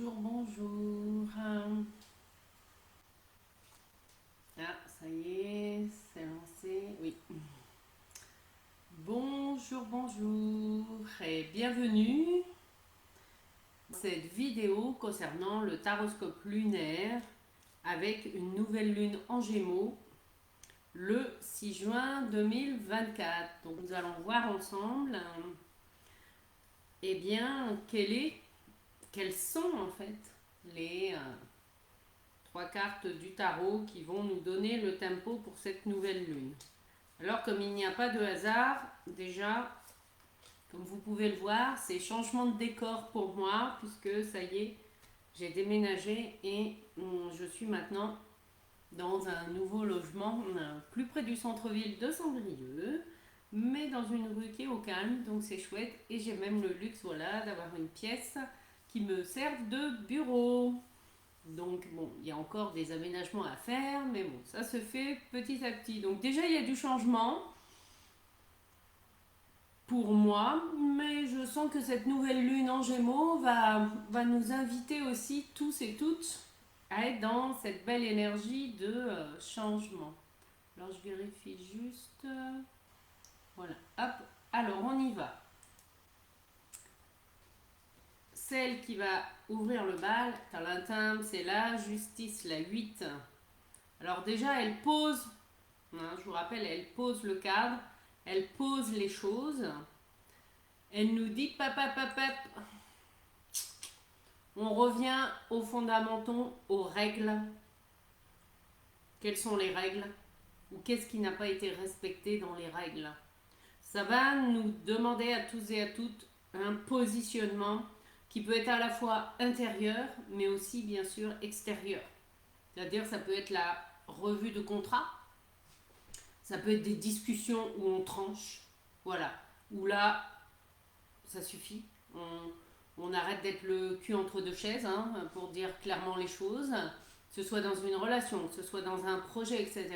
Bonjour, bonjour. Ah, ça y est, c'est lancé. Oui. Bonjour, bonjour et bienvenue dans cette vidéo concernant le taroscope lunaire avec une nouvelle lune en Gémeaux le 6 juin 2024. Donc nous allons voir ensemble eh bien, quelles sont en fait les trois cartes du tarot qui vont nous donner le tempo pour cette nouvelle lune. Alors comme il n'y a pas de hasard, déjà, comme vous pouvez le voir, c'est changement de décor pour moi, puisque ça y est, j'ai déménagé et je suis maintenant dans un nouveau logement plus près du centre-ville de Saint-Brieuc, mais dans une rue qui est au calme, donc c'est chouette. Et j'ai même le luxe, voilà, d'avoir une pièce qui me sert de bureau. Donc bon, il y a encore des aménagements à faire, mais bon, ça se fait petit à petit. Donc déjà, il y a du changement pour moi, mais je sens que cette nouvelle lune en Gémeaux va nous inviter aussi tous et toutes à être dans cette belle énergie de changement. Alors je vérifie juste. Voilà, hop, alors on y va. Celle qui va ouvrir le bal, c'est la justice, la 8. Alors déjà, elle pose, je vous rappelle, elle pose le cadre, elle pose les choses. Elle nous dit, papa, on revient aux fondamentaux, aux règles. Quelles sont les règles? Ou qu'est-ce qui n'a pas été respecté dans les règles? Ça va nous demander à tous et à toutes un positionnement qui peut être à la fois intérieur, mais aussi bien sûr extérieur. C'est-à-dire ça peut être la revue de contrat, ça peut être des discussions où on tranche, voilà, où là, ça suffit. On arrête d'être le cul entre deux chaises, pour dire clairement les choses, que ce soit dans une relation, que ce soit dans un projet, etc.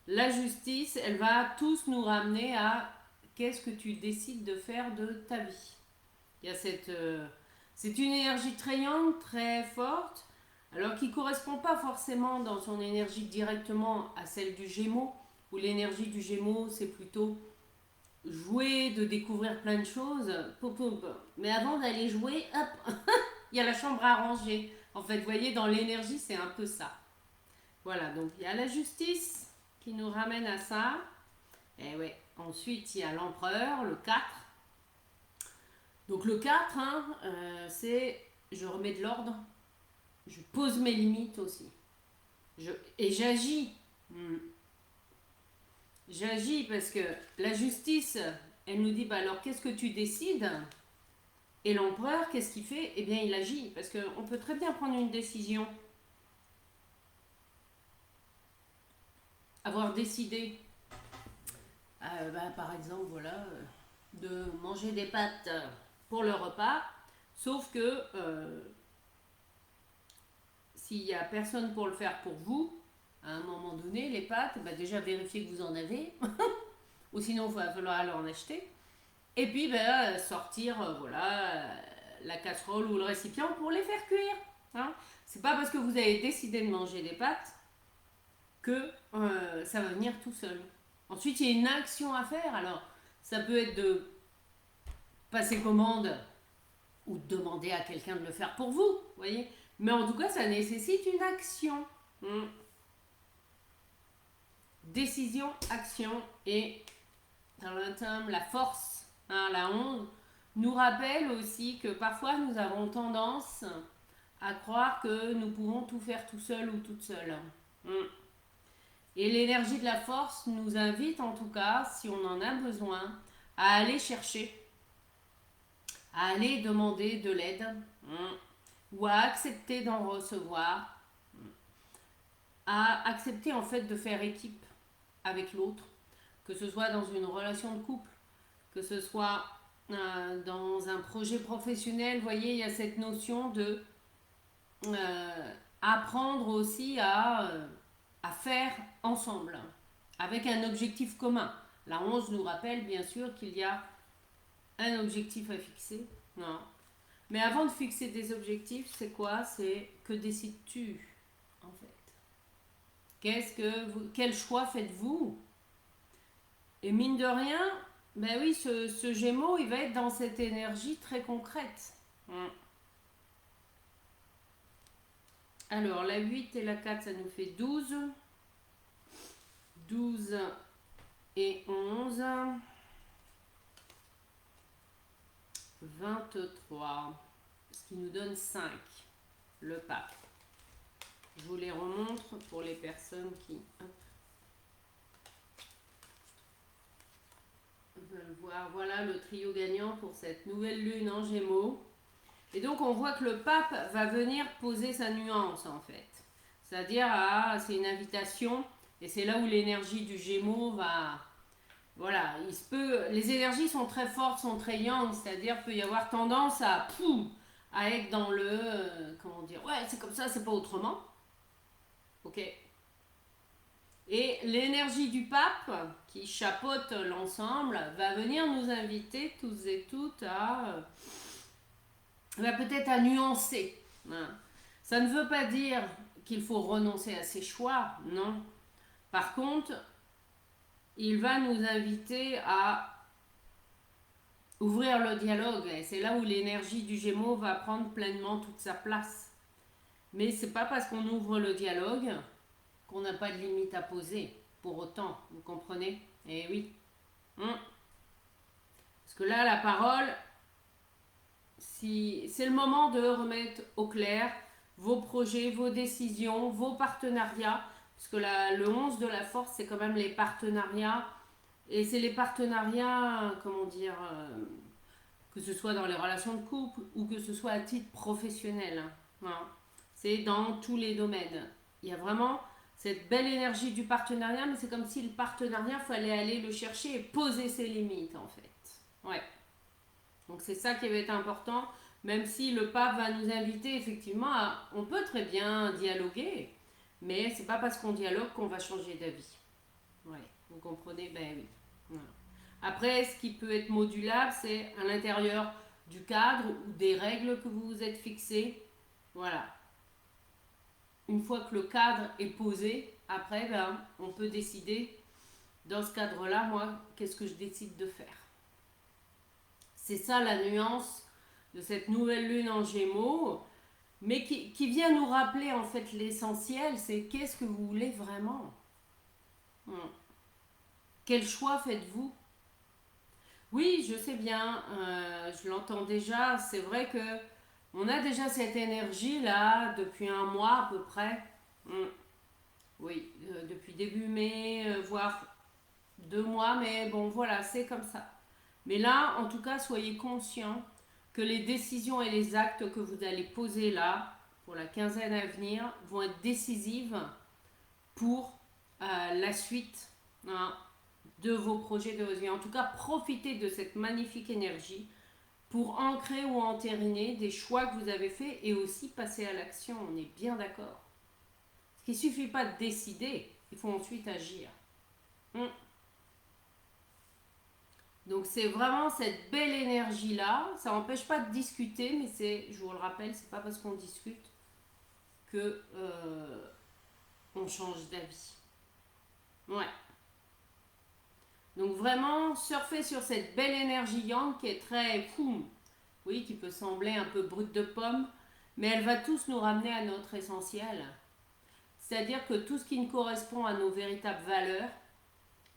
La justice, elle va tous nous ramener à qu'est-ce que tu décides de faire de ta vie. Il y a c'est une énergie très yang, très forte, alors qui ne correspond pas forcément dans son énergie directement à celle du Gémeaux, où l'énergie du Gémeaux, c'est plutôt jouer, de découvrir plein de choses. Mais avant d'aller jouer, hop, il y a la chambre à ranger. En fait, vous voyez, dans l'énergie, c'est un peu ça. Voilà, donc il y a la justice qui nous ramène à ça. Et ouais, ensuite, il y a l'empereur, le 4. Donc le 4, c'est je remets de l'ordre, je pose mes limites aussi. Et j'agis. J'agis parce que la justice, elle nous dit, bah alors qu'est-ce que tu décides? Et l'empereur, qu'est-ce qu'il fait? Eh bien, il agit. Parce qu'on peut très bien prendre une décision. Avoir décidé, par exemple, voilà, de manger des pâtes pour le repas. Sauf que s'il n'y a personne pour le faire pour vous, à un moment donné, les pâtes, déjà vérifiez que vous en avez. Ou sinon, il va falloir aller en acheter. Et puis, sortir la casserole ou le récipient pour les faire cuire. C'est pas parce que vous avez décidé de manger des pâtes que ça va venir tout seul. Ensuite, il y a une action à faire. Alors, ça peut être de passer commande ou de demander à quelqu'un de le faire pour vous, voyez. Mais en tout cas, ça nécessite une action. Décision, action et la force, la 11, nous rappelle aussi que parfois nous avons tendance à croire que nous pouvons tout faire tout seul ou toute seule. Et l'énergie de la force nous invite en tout cas, si on en a besoin, à aller chercher, à aller demander de l'aide, ou à accepter d'en recevoir, à accepter en fait de faire équipe avec l'autre, que ce soit dans une relation de couple, que ce soit dans un projet professionnel. Vous voyez, il y a cette notion de apprendre aussi à faire ensemble, avec un objectif commun. La 11 nous rappelle bien sûr qu'il y a un objectif à fixer. Non. Mais avant de fixer des objectifs, c'est quoi? C'est que décides-tu, en fait? Quel choix faites-vous? Et mine de rien, ben oui, ce Gémeaux, il va être dans cette énergie très concrète. Alors, la 8 et la 4, ça nous fait 12. 12 et 11. 23. Ce qui nous donne 5. Le pape. Je vous les remontre pour les personnes qui veulent voir. Voilà le trio gagnant pour cette nouvelle lune en Gémeaux. Et donc on voit que le pape va venir poser sa nuance en fait. C'est-à-dire, c'est une invitation et c'est là où l'énergie du Gémeaux va... Voilà, les énergies sont très fortes, sont très yang, c'est-à-dire peut y avoir tendance à être dans comment dire, ouais, c'est comme ça, c'est pas autrement. Ok. Et l'énergie du pape, qui chapeaute l'ensemble, va venir nous inviter tous et toutes peut-être à nuancer. Hein. Ça ne veut pas dire qu'il faut renoncer à ses choix, non. Par contre, il va nous inviter à ouvrir le dialogue. Et c'est là où l'énergie du Gémeaux va prendre pleinement toute sa place. Mais c'est pas parce qu'on ouvre le dialogue qu'on n'a pas de limite à poser. Pour autant, vous comprenez? Eh oui. Parce que là, la parole, si c'est le moment de remettre au clair vos projets, vos décisions, vos partenariats. Parce que le 11 de la force, c'est quand même les partenariats. Et c'est les partenariats, comment dire, que ce soit dans les relations de couple ou que ce soit à titre professionnel. Voilà. C'est dans tous les domaines. Il y a vraiment cette belle énergie du partenariat, mais c'est comme si le partenariat, il fallait aller le chercher et poser ses limites, en fait. Ouais. Donc c'est ça qui va être important, même si le pape va nous inviter effectivement on peut très bien dialoguer, mais c'est pas parce qu'on dialogue qu'on va changer d'avis. Ouais, vous comprenez? Ben oui. Voilà. Après, ce qui peut être modulable, c'est à l'intérieur du cadre ou des règles que vous vous êtes fixées. Voilà. Une fois que le cadre est posé, après, on peut décider, dans ce cadre-là, moi, qu'est-ce que je décide de faire. C'est ça la nuance de cette nouvelle lune en Gémeaux, mais qui vient nous rappeler en fait l'essentiel, c'est qu'est-ce que vous voulez vraiment. Quel choix faites-vous? Oui, je sais bien, je l'entends déjà. C'est vrai que on a déjà cette énergie là depuis un mois à peu près. Oui, depuis début mai, voire 2 mois, mais bon voilà, c'est comme ça. Mais là, en tout cas, soyez conscients que les décisions et les actes que vous allez poser là, pour la quinzaine à venir, vont être décisives pour la suite, hein, de vos projets, de vos vies. En tout cas, profitez de cette magnifique énergie pour ancrer ou entériner des choix que vous avez faits et aussi passer à l'action. On est bien d'accord. Parce qu'il ne suffit pas de décider, il faut ensuite agir. Donc c'est vraiment cette belle énergie-là. Ça n'empêche pas de discuter, mais je vous le rappelle, c'est pas parce qu'on discute que on change d'avis. Ouais. Donc vraiment, surfer sur cette belle énergie yang qui est très fou, oui, qui peut sembler un peu brute de pomme, mais elle va tous nous ramener à notre essentiel. C'est-à-dire que tout ce qui ne correspond à nos véritables valeurs,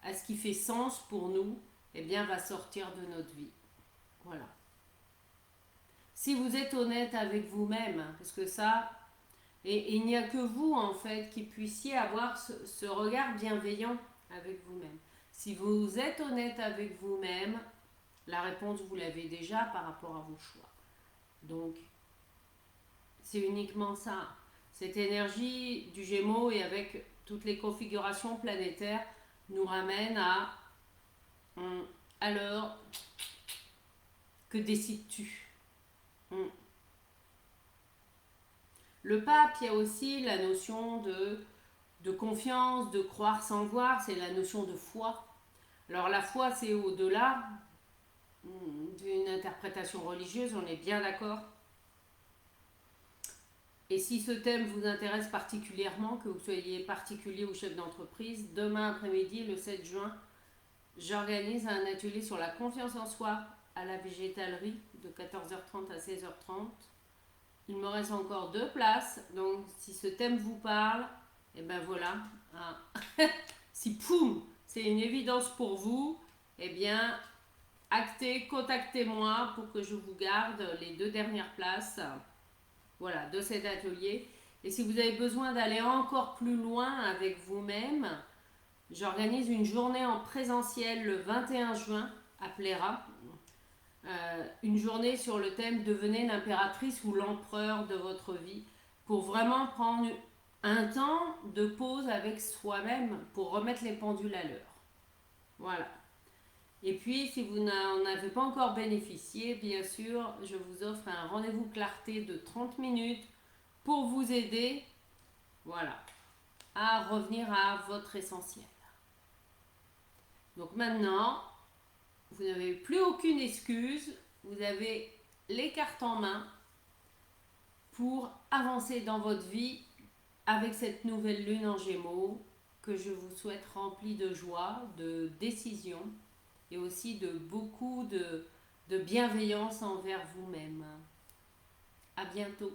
à ce qui fait sens pour nous, eh bien, va sortir de notre vie. Voilà. Si vous êtes honnête avec vous-même, parce que ça, et il n'y a que vous, en fait, qui puissiez avoir ce regard bienveillant avec vous-même. Si vous êtes honnête avec vous-même, la réponse, vous l'avez déjà par rapport à vos choix. Donc, c'est uniquement ça. Cette énergie du Gémeaux et avec toutes les configurations planétaires nous ramène à... Alors, que décides-tu? Le pape, il y a aussi la notion de confiance, de croire sans voir, c'est la notion de foi. Alors la foi, c'est au-delà d'une interprétation religieuse, on est bien d'accord. Et si ce thème vous intéresse particulièrement, que vous soyez particulier ou chef d'entreprise, demain après-midi, le 7 juin, j'organise un atelier sur la confiance en soi à la végétalerie de 14h30 à 16h30. Il me reste encore 2 places, donc si ce thème vous parle, et ben voilà. Ah. Si poum, c'est une évidence pour vous, eh bien, contactez-moi pour que je vous garde les 2 dernières places, voilà, de cet atelier. Et si vous avez besoin d'aller encore plus loin avec vous-même, j'organise une journée en présentiel le 21 juin à Pléra. Une journée sur le thème Devenez l'impératrice ou l'empereur de votre vie, pour vraiment prendre un temps de pause avec soi-même pour remettre les pendules à l'heure. Voilà. Et puis, si vous n'en avez pas encore bénéficié, bien sûr, je vous offre un rendez-vous clarté de 30 minutes pour vous aider, voilà, à revenir à votre essentiel. Donc maintenant, vous n'avez plus aucune excuse, vous avez les cartes en main pour avancer dans votre vie avec cette nouvelle lune en Gémeaux que je vous souhaite remplie de joie, de décision et aussi de beaucoup de bienveillance envers vous-même. À bientôt.